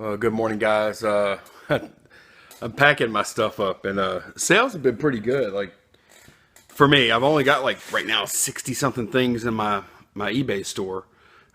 Good morning, guys. I'm packing my stuff up, and sales have been pretty good. Like for me, I've only got like right now 60 something things in my eBay store.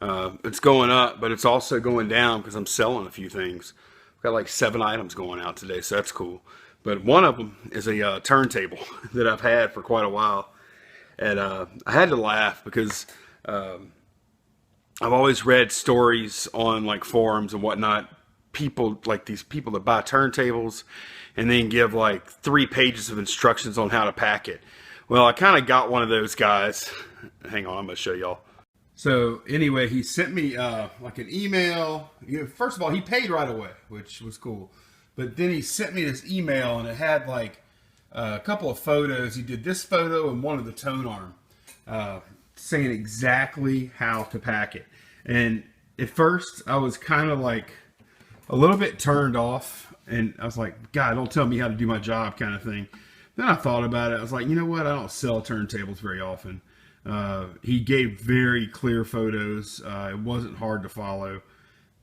It's going up, but it's also going down because I'm selling a few things. I've got like 7 items going out today, so that's cool. But one of them is a turntable that I've had for quite a while, and I had to laugh because I've always read stories on like forums and whatnot. People like these people that buy turntables and then give like 3 pages of instructions on how to pack it. Well, I kind of got one of those guys. Hang on, I'm gonna show y'all. So anyway, he sent me like an email. First of all, he paid right away, which was cool. But then he sent me this email, and it had like a couple of photos. He did this photo and one of the tone arm, saying exactly how to pack it. And at first, I was kind of like a little bit turned off, and I was like, God, don't tell me how to do my job kind of thing. Then I thought about it. I was like, you know what? I don't sell turntables very often. He gave very clear photos. It wasn't hard to follow.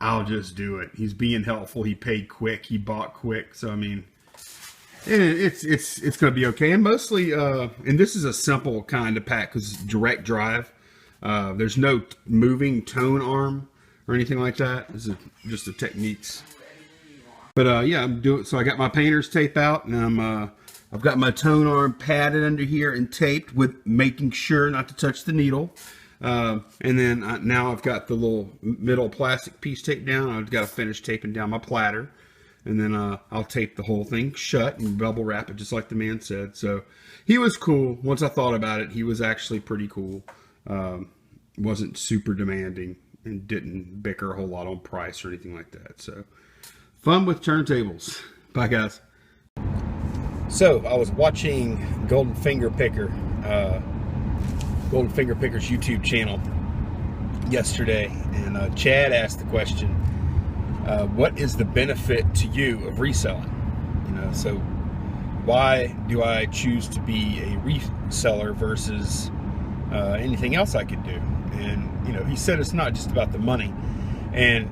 I'll just do it. He's being helpful. He paid quick. He bought quick. So, I mean, it's going to be okay. And mostly, and this is a simple kind of pack because it's direct drive. There's no moving tone arm or anything like that. This is just the techniques. But yeah, I'm doing. So I got my painter's tape out, and I've got my tone arm padded under here and taped, with making sure not to touch the needle. And then now I've got the little middle plastic piece taped down. I've got to finish taping down my platter, and then I'll tape the whole thing shut and bubble wrap it just like the man said. So he was cool. Once I thought about it, he was actually pretty cool. Wasn't super demanding and didn't bicker a whole lot on price or anything like that. So fun with turntables. Bye, guys. So I was watching Golden Finger Picker's YouTube channel yesterday, and Chad asked the question, what is the benefit to you of reselling? So why do I choose to be a reseller versus anything else I could do? And he said it's not just about the money, and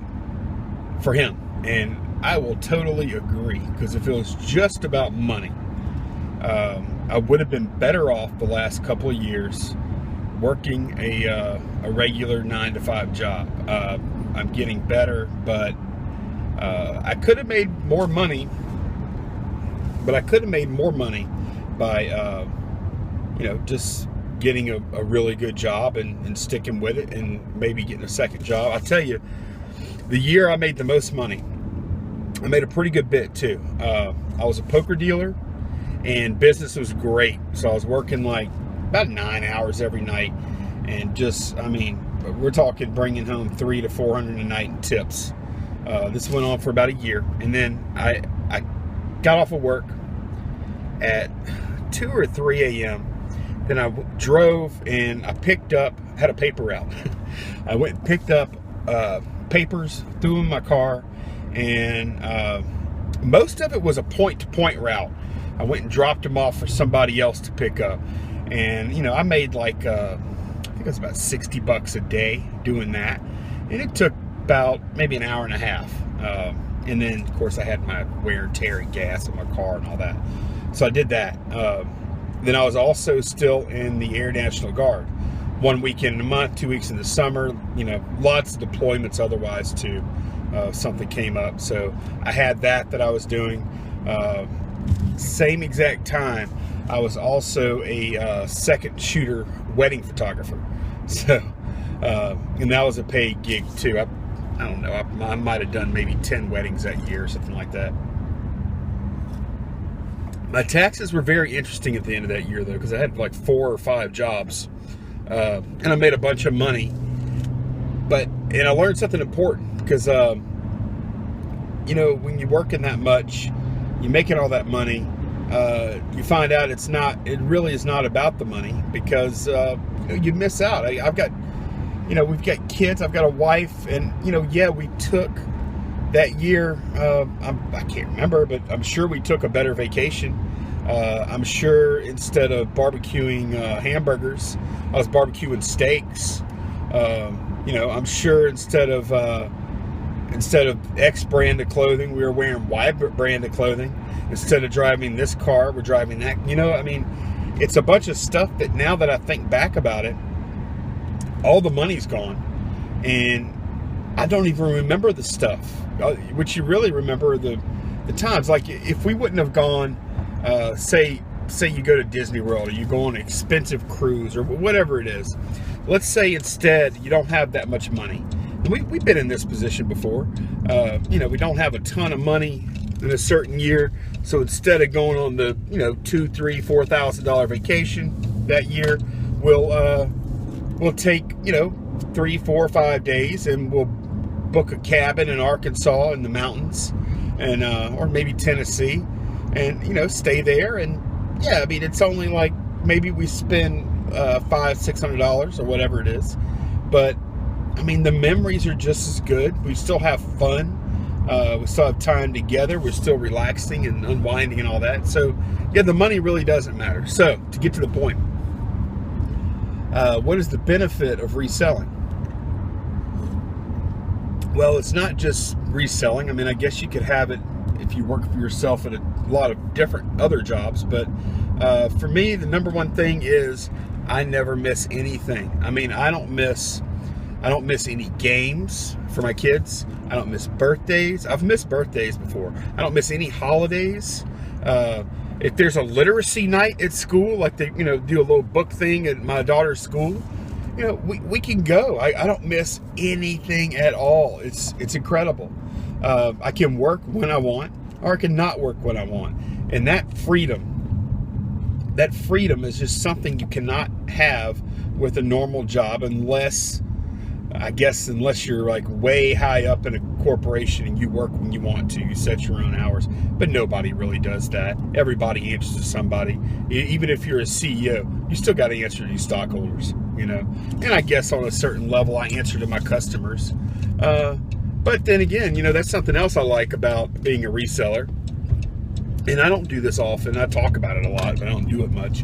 for him, and I will totally agree, because if it was just about money, I would have been better off the last couple of years working a regular 9-to-5 job. I'm getting better, but I could have made more money. But I could have made more money by just getting a really good job and sticking with it, and maybe getting a second job. I'll tell you, the year I made the most money, I made a pretty good bit too. I was a poker dealer, and business was great. So I was working like about 9 hours every night, and we're talking bringing home $300 to $400 a night in tips. This went on for about a year, and then I got off of work at 2 or 3 a.m. Then I drove, and I had a paper route. I went and picked up papers, threw them in my car, and most of it was a point-to-point route. I went and dropped them off for somebody else to pick up. And, I made like, I think it was about $60 a day doing that. And it took about maybe an hour and a half. And then, of course, I had my wear and tear and gas in my car and all that. So I did that. Then I was also still in the Air National Guard. 1 weekend in a month, 2 weeks in the summer, lots of deployments otherwise too. Something came up. So I had that I was doing. Same exact time, I was also a second shooter wedding photographer. So, and that was a paid gig too. I don't know, I might have done maybe 10 weddings that year or something like that. My taxes were very interesting at the end of that year though, because I had like 4 or 5 jobs, and I made a bunch of money. And I learned something important, because when you're working that much, you're making all that money, you find out it really is not about the money, because you miss out. I've got, we've got kids, I've got a wife, and we took that year, I can't remember, but I'm sure we took a better vacation. I'm sure instead of barbecuing hamburgers, I was barbecuing steaks. I'm sure instead of instead of X brand of clothing, we were wearing Y brand of clothing. Instead of driving this car, we're driving that. You know, I mean, it's a bunch of stuff that now that I think back about it, all the money's gone. And I don't even remember the stuff. What you really remember are the times. Like, if we wouldn't have gone, say you go to Disney World, or you go on an expensive cruise, or whatever it is. Let's say instead you don't have that much money. And we've been in this position before. You know, we don't have a ton of money in a certain year, so instead of going on the, you know, $2,000, $3,000, $4,000 vacation that year, we'll take, you know, 3, 4, 5 days, and we'll book a cabin in Arkansas in the mountains, and or maybe Tennessee, and, you know, stay there. And yeah, I mean, it's only like maybe we spend $500, $600 or whatever it is, but I mean, the memories are just as good. We still have fun. We still have time together. We're still relaxing and unwinding and all that. So yeah, the money really doesn't matter. So to get to the point, what is the benefit of reselling? Well, it's not just reselling. I mean, I guess you could have it if you work for yourself at a lot of different other jobs. But for me, the number one thing is I never miss anything. I mean, I don't miss any games for my kids. I don't miss birthdays. I've missed birthdays before. I don't miss any holidays. If there's a literacy night at school, like they, you know, do a little book thing at my daughter's school, you know, we can go. I don't miss anything at all. It's incredible. I can work when I want, or I can not work when I want. And that freedom is just something you cannot have with a normal job, unless you're like way high up in a corporation and you work when you want to, you set your own hours. But nobody really does that. Everybody answers to somebody. Even if you're a CEO, you still got to answer to your stockholders, you know. And I guess on a certain level, I answer to my customers. But then again, you know, that's something else I like about being a reseller. And I don't do this often. I talk about it a lot, but I don't do it much.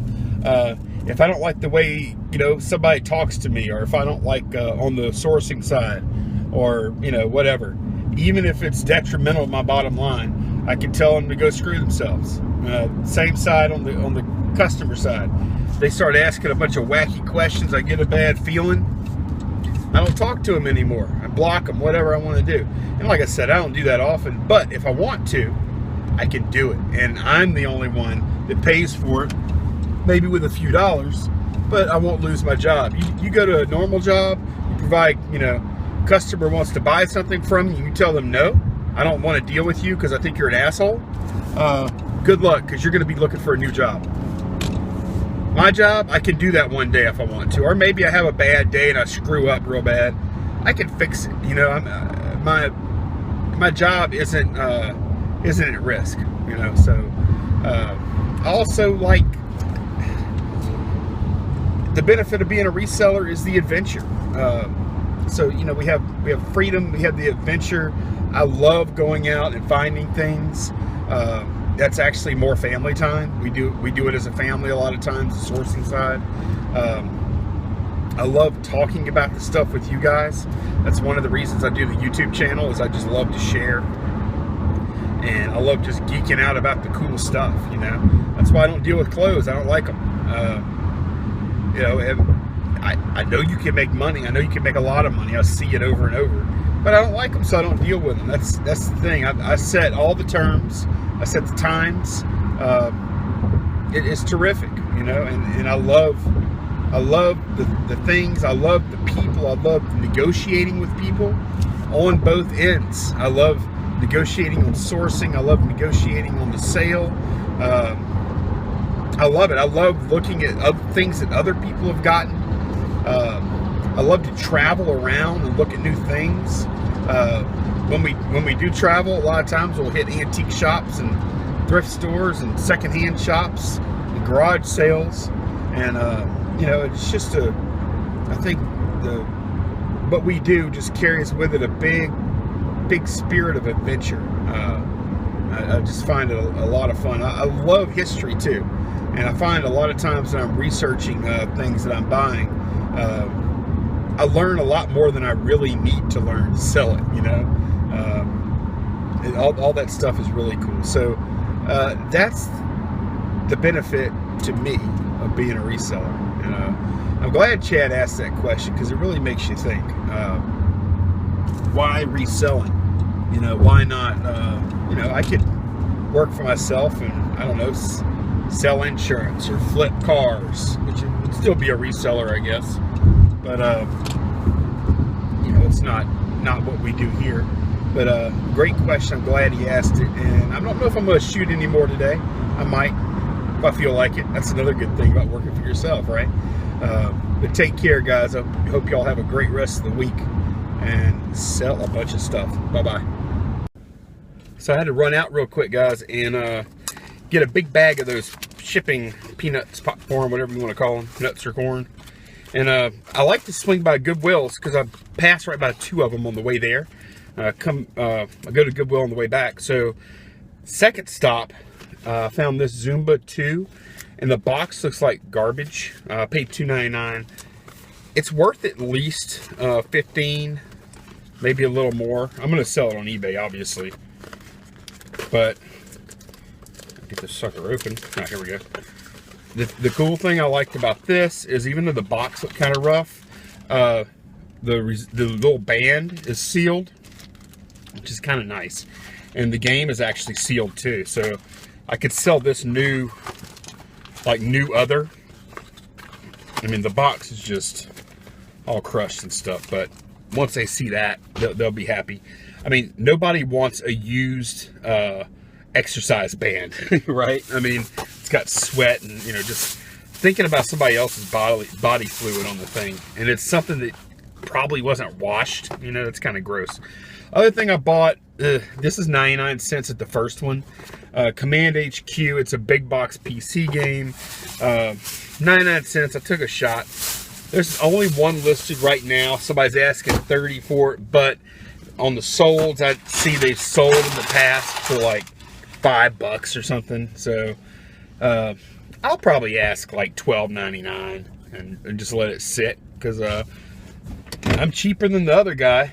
If I don't like the way, you know, somebody talks to me, or if I don't like on the sourcing side, or, you know, whatever, even if it's detrimental to my bottom line, I can tell them to go screw themselves. Same side on the customer side. They start asking a bunch of wacky questions. I get a bad feeling. I don't talk to them anymore. I block them, whatever I want to do. And like I said, I don't do that often, but if I want to, I can do it. And I'm the only one that pays for it, maybe with a few dollars, but I won't lose my job. You go to a normal job, you provide, you know, customer wants to buy something from you, you tell them no, I don't want to deal with you because I think you're an asshole. Good luck, because you're going to be looking for a new job. My job, I can do that one day if I want to, or maybe I have a bad day and I screw up real bad. I can fix it. You know, my job isn't at risk. You know, so I also like the benefit of being a reseller is the adventure. So, you know, we have freedom, we have the adventure. I love going out and finding things. That's actually more family time. We do it as a family a lot of times, the sourcing side. I love talking about the stuff with you guys. That's one of the reasons I do the YouTube channel, is I just love to share. And I love just geeking out about the cool stuff, you know. That's why I don't deal with clothes. I don't like them. You know, I know you can make money. I know you can make a lot of money. I see it over and over. But I don't like them, so I don't deal with them. That's the thing. I set all the terms. I set the times. It's terrific, you know. And I love the things. I love the people. I love negotiating with people on both ends. I love negotiating on sourcing. I love negotiating on the sale. I love it. I love looking at other things that other people have gotten. I love to travel around and look at new things. When we do travel, a lot of times we'll hit antique shops and thrift stores and secondhand shops and garage sales. And you know, it's just I think what we do just carries with it a big spirit of adventure. I just find it a lot of fun. I love history too, and I find a lot of times when I'm researching things that I'm buying, I learn a lot more than I really need to learn to sell it, you know. All that stuff is really cool. So that's the benefit to me of being a reseller. And I'm glad Chad asked that question, because it really makes you think. Why reselling? You know, why not? You know, I could work for myself and, I don't know, sell insurance or flip cars, which would still be a reseller, I guess. But you know, it's not what we do here. But great question. I'm glad he asked it, and I don't know if I'm going to shoot any more today. I might, if I feel like it. That's another good thing about working for yourself, right? But take care, guys. I hope y'all have a great rest of the week and sell a bunch of stuff. Bye-bye. So I had to run out real quick, guys, and get a big bag of those shipping peanuts, popcorn, whatever you want to call them, nuts or corn. And I like to swing by Goodwill's because I pass right by 2 of them on the way there. I go to Goodwill on the way back. So second stop, found this Zumba 2, and the box looks like garbage. I paid $2.99. It's worth at least $15, maybe a little more. I'm gonna sell it on eBay, obviously, but get this sucker open. Ah, here we go. The cool thing I liked about this is, even though the box looked kind of rough, the little band is sealed, which is kind of nice, and the game is actually sealed too. So I could sell this new other. I mean, the box is just all crushed and stuff, but once they see that, they'll be happy. I mean, nobody wants a used exercise band, right? I mean, it's got sweat and, you know, just thinking about somebody else's body fluid on the thing, and it's something that probably wasn't washed. You know, it's kind of gross. Other thing I bought, this is 99 cents at the first one. Command HQ, it's a big box PC game. 99 cents, I took a shot. There's only one listed right now. Somebody's asking 30 for it, but on the solds, I see they've sold in the past for like $5 or something. So I'll probably ask like $12.99 and just let it sit, because I'm cheaper than the other guy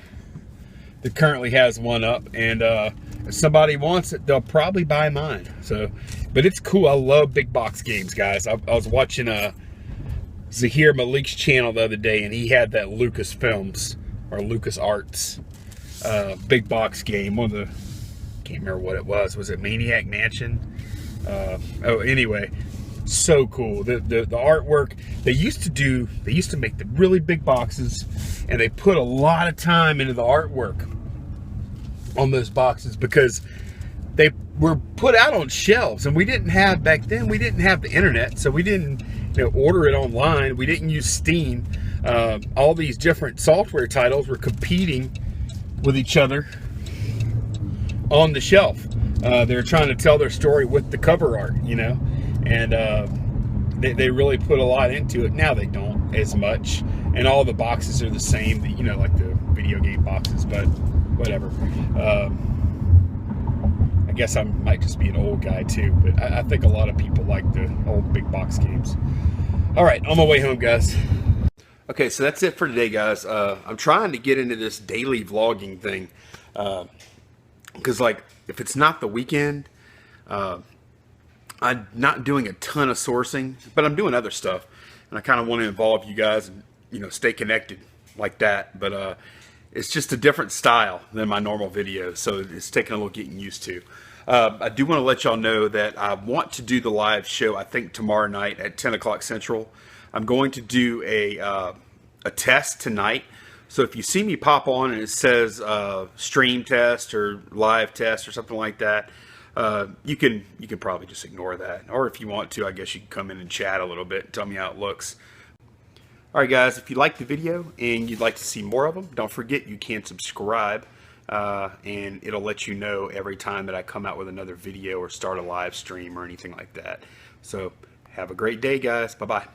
that currently has one up, and if somebody wants it, they'll probably buy mine. So, but it's cool. I love big box games, guys. I was watching Zahir Malik's channel the other day, and he had that Lucasfilms or LucasArts big box game. One of the, can't remember what it was. Was it Maniac Mansion? Oh, anyway, so cool. The artwork they used to make the really big boxes, and they put a lot of time into the artwork on those boxes because they were put out on shelves, and we didn't have, back then, we didn't have the internet, so we didn't, you know, order it online. We didn't use Steam. All these different software titles were competing with each other on the shelf. They're trying to tell their story with the cover art, you know, and they really put a lot into it. Now they don't as much, and all the boxes are the same, you know, like the video game boxes, but whatever. I guess I might just be an old guy too, but I think a lot of people like the old big box games. All right, on my way home, guys. Okay, so that's it for today, guys. I'm trying to get into this daily vlogging thing, because like, if it's not the weekend, I'm not doing a ton of sourcing, but I'm doing other stuff, and I kind of want to involve you guys and, you know, stay connected like that. But it's just a different style than my normal videos, so it's taking a little getting used to. I do want to let y'all know that I want to do the live show, I think tomorrow night at 10 o'clock Central. I'm going to do a test tonight. So if you see me pop on and it says stream test or live test or something like that, you can probably just ignore that. Or if you want to, I guess you can come in and chat a little bit and tell me how it looks. Alright guys, if you liked the video and you'd like to see more of them, don't forget you can subscribe, and it'll let you know every time that I come out with another video or start a live stream or anything like that. So have a great day, guys. Bye-bye.